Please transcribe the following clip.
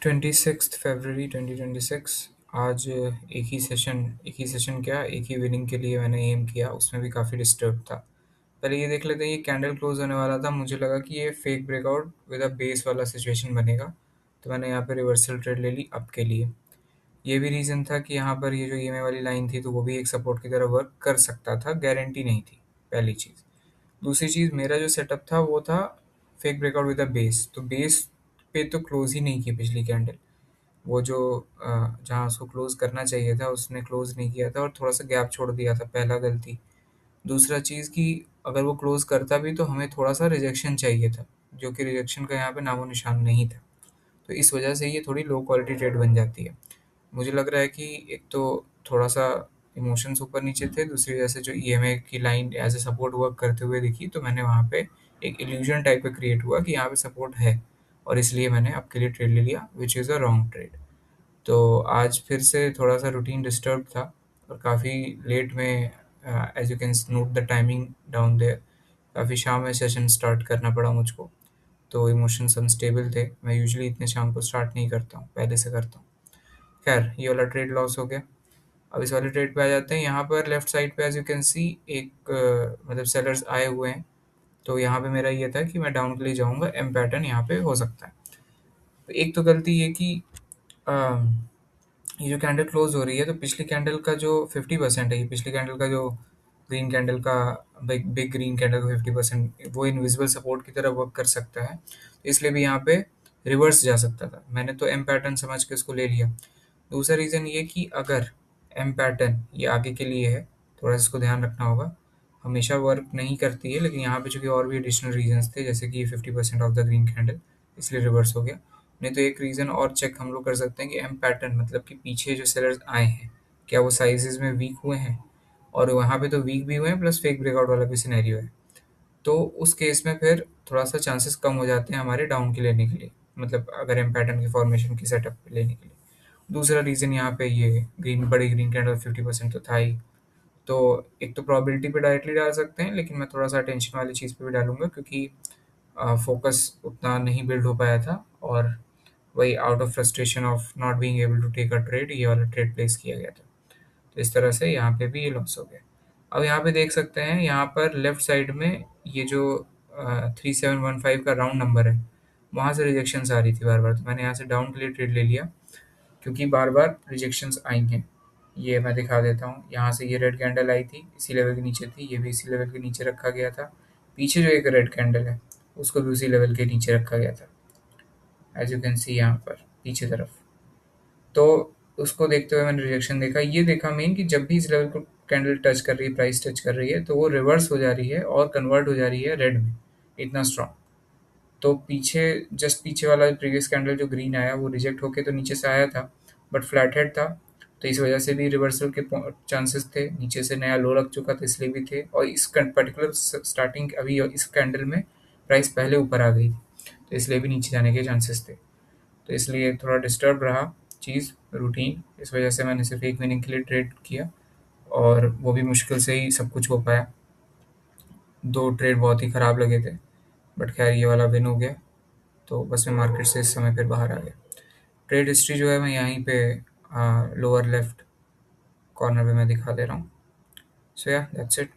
26 फरवरी 2026। आज एक ही सेशन क्या, एक ही विनिंग के लिए मैंने एम किया, उसमें भी काफ़ी डिस्टर्ब था। पहले ये देख लेते हैं, ये कैंडल क्लोज होने वाला था, मुझे लगा कि ये fake breakout with a base वाला सिचुएशन बनेगा, तो मैंने यहाँ पे रिवर्सल ट्रेड ले ली अप के लिए। ये भी रीज़न था कि यहाँ पर ये जो ईएमए वाली लाइन थी तो वो भी एक सपोर्ट की तरह वर्क कर सकता था, गारंटी नहीं थी, पहली चीज़। दूसरी चीज़, मेरा जो सेटअप था वो था fake breakout with a base, तो बेस पे तो क्लोज ही नहीं की पिछली कैंडल। वो जो जहाँ उसको क्लोज करना चाहिए था उसने क्लोज नहीं किया था और थोड़ा सा गैप छोड़ दिया था, पहला गलती। दूसरा चीज़ कि अगर वो क्लोज करता भी तो हमें थोड़ा सा रिजेक्शन चाहिए था, जो कि रिजेक्शन का यहाँ पे नामो निशान नहीं था। तो इस वजह से ये थोड़ी लो क्वालिटी ट्रेड बन जाती है। मुझे लग रहा है कि एक तो थोड़ा सा इमोशंस ऊपर नीचे थे, दूसरी वजह से जो ईएमए की line as a support work करते हुए दिखी, तो मैंने वहाँ पे एक इल्यूजन टाइप का क्रिएट हुआ कि यहाँ पे सपोर्ट है, और इसलिए मैंने आपके लिए ट्रेड ले लिया, which is a wrong trade. तो आज फिर से थोड़ा सा रूटीन डिस्टर्ब था और काफ़ी लेट में, as you can note the timing down there, काफ़ी शाम में सेशन स्टार्ट करना पड़ा मुझको। तो इमोशंस अनस्टेबल थे, मैं यूजुअली इतने शाम को स्टार्ट नहीं करता हूँ, पहले से करता हूँ। खैर, ये वाला ट्रेड लॉस हो गया। अब इस वाले ट्रेड पे आ जाते हैं। यहाँ पर लेफ्ट साइड पे एज यू कैन सी एक मतलब सेलर्स आए हुए हैं, तो यहाँ पे मेरा ये था कि मैं डाउन के लिए जाऊँगा, एम पैटर्न यहाँ पे हो सकता है। तो एक तो गलती ये कि ये जो कैंडल क्लोज हो रही है, तो पिछली कैंडल का जो 50% है, ये पिछली कैंडल का जो ग्रीन कैंडल का, बिग बिग ग्रीन कैंडल का 50%, वो इनविजिबल सपोर्ट की तरह वर्क कर सकता है, तो इसलिए भी यहाँ पे रिवर्स जा सकता था। मैंने तो एम पैटर्न समझ के उसको ले लिया। दूसरा रीज़न ये कि अगर एम पैटर्न ये आगे के लिए है, थोड़ा सा इसको ध्यान रखना होगा, हमेशा वर्क नहीं करती है, लेकिन यहाँ पे चूंकि और भी एडिशनल रीजंस थे, जैसे कि ये 50% ऑफ द ग्रीन कैंडल, इसलिए रिवर्स हो गया। नहीं तो एक रीज़न और चेक हम लोग कर सकते हैं कि एम पैटर्न मतलब कि पीछे जो सेलर्स आए हैं, क्या वो साइजेस में वीक हुए हैं, और वहाँ पे तो वीक भी हुए हैं, प्लस फेक ब्रेकआउट वाला भी सिनेरियो है। तो उस केस में फिर थोड़ा सा चांसेस कम हो जाते हैं हमारे डाउन के लेने के लिए, मतलब अगर एम पैटर्न की फॉर्मेशन की सेटअप पे लेने के लिए। दूसरा रीज़न यहाँ पे ये ग्रीन, बड़ी ग्रीन कैंडल 50% तो था ही। तो एक तो प्रोबेबिलिटी पे डायरेक्टली डाल सकते हैं, लेकिन मैं थोड़ा सा अटेंशन वाली चीज़ पे भी डालूंगा, क्योंकि फोकस उतना नहीं बिल्ड हो पाया था, और वही out of frustration of not being able to take a trade, ये वाला ट्रेड प्लेस किया गया था। तो इस तरह से यहाँ पे भी ये लॉस हो गया। अब यहाँ पे देख सकते हैं, यहाँ पर लेफ्ट साइड में ये जो 3715 का राउंड नंबर है, वहाँ से रिजेक्शंस आ रही थी बार बार, तो मैंने यहाँ से डाउन के लिए ट्रेड ले लिया, क्योंकि बार बार रिजेक्शंस आई हैं। ये मैं दिखा देता हूँ, यहाँ से ये रेड कैंडल आई थी, इसी लेवल के नीचे थी, ये भी इसी लेवल के नीचे रखा गया था। पीछे जो एक रेड कैंडल है, उसको भी उसी लेवल के नीचे रखा गया था, एज यू कैन सी यहाँ पर पीछे तरफ। तो उसको देखते हुए मैंने रिजेक्शन देखा, ये देखा मेन कि जब भी इस लेवल को कैंडल टच कर रही है, प्राइस टच कर रही है, तो वो रिवर्स हो जा रही है और कन्वर्ट हो जा रही है रेड में, इतना स्ट्रांग। तो पीछे, जस्ट पीछे वाला प्रीवियस कैंडल जो ग्रीन आया, वो रिजेक्ट होके तो नीचे से आया था, बट फ्लैट हेड था, तो इस वजह से भी रिवर्सल के चांसेस थे। नीचे से नया लो लग चुका था, इसलिए भी थे, और इस पर्टिकुलर स्टार्टिंग अभी इस कैंडल में प्राइस पहले ऊपर आ गई थी, तो इसलिए भी नीचे जाने के चांसेस थे। तो इसलिए थोड़ा डिस्टर्ब रहा चीज़, रूटीन, इस वजह से मैंने सिर्फ एक विनिंग के लिए ट्रेड किया, और वो भी मुश्किल से ही सब कुछ हो पाया। दो ट्रेड बहुत ही ख़राब लगे थे, बट खैर ये वाला विन हो गया, तो बस मैं मार्केट से इस समय फिर बाहर आ गया। ट्रेड हिस्ट्री जो है मैं यहीं पे लोअर लेफ्ट कॉर्नर पे मैं दिखा दे रहा हूँ। सो या दैट्स इट।